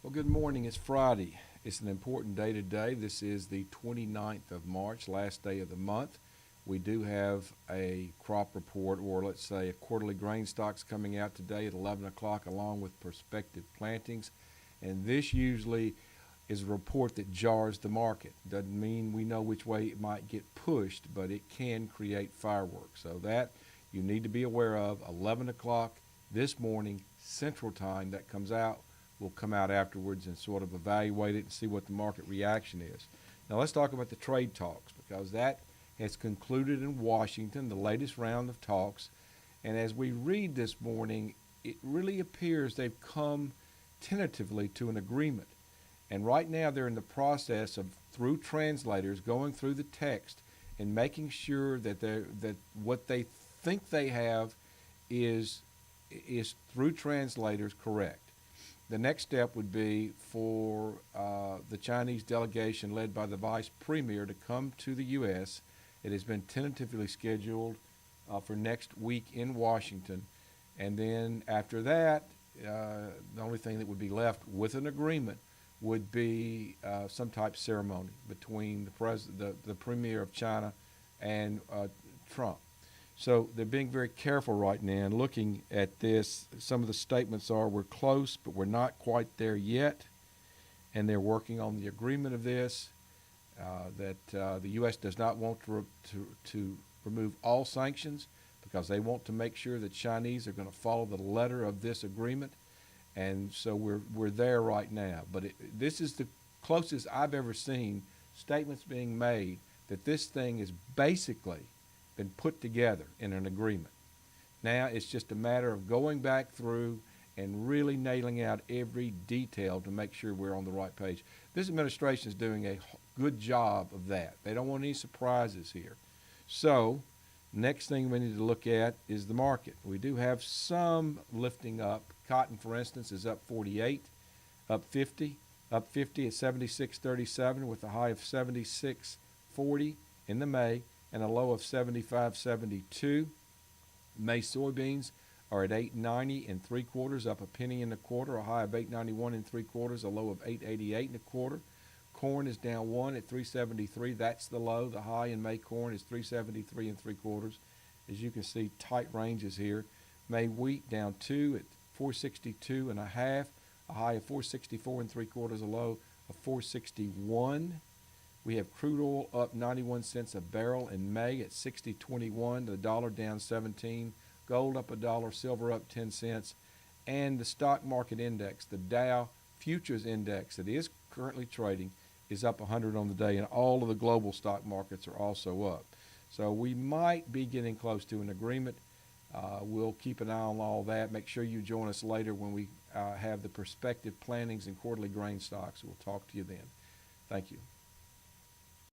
Well, good morning. It's Friday. It's an important day today. This is the 29th of March, last day of the month. We do have a crop report, or let's say a quarterly grain stocks coming out today at 11 o'clock along with prospective plantings. And this usually is a report that jars the market. Doesn't mean we know which way it might get pushed, but it can create fireworks. So that you need to be aware of. 11 o'clock this morning, Central Time, that comes out. We'll come out afterwards and sort of evaluate it and see what the market reaction is. Now let's talk about the trade talks, because that has concluded in Washington, the latest round of talks. And as we read this morning, it really appears they've come tentatively to an agreement. And right now they're in the process of, through translators, going through the text and making sure that that what they think they have is through translators correct. The next step would be for the Chinese delegation led by the Vice Premier to come to the U.S. It has been tentatively scheduled for next week in Washington. And then after that, the only thing that would be left with an agreement would be some type of ceremony between the Premier of China and Trump. So they're being very careful right now and looking at this. Some of the statements are, we're close, but we're not quite there yet. And they're working on the agreement of this, that the U.S. does not want to remove all sanctions, because they want to make sure the Chinese are going to follow the letter of this agreement. And so we're there right now. But this is the closest I've ever seen statements being made that this thing is basically been put together in an agreement. Now it's just a matter of going back through and really nailing out every detail to make sure we're on the right page. This administration is doing a good job of that. They don't want any surprises here. So next thing we need to look at is the market. We do have some lifting up. Cotton, for instance, is up 48, up 50 at 76.37 with a high of 76.40 in the May and a low of 75.72. May soybeans are at 8.90 3/4, up a penny and a quarter, a high of 8.91 3/4, a low of 8.88 1/4. Corn is down 1 at 3.73. That's the low. The high in May corn is 3.73 3/4. As you can see, tight ranges here. May wheat down 2 at 4.62 1/2, a high of 4.64 3/4, a low of 4.61. We have crude oil up 91 cents a barrel in May at 60.21. The dollar down 17. Gold up $1. Silver up 10 cents. And the stock market index, the Dow Futures Index that is currently trading, is up 100 on the day. And all of the global stock markets are also up. So we might be getting close to an agreement. We'll keep an eye on all that. Make sure you join us later when we have the prospective plantings and quarterly grain stocks. We'll talk to you then. Thank you.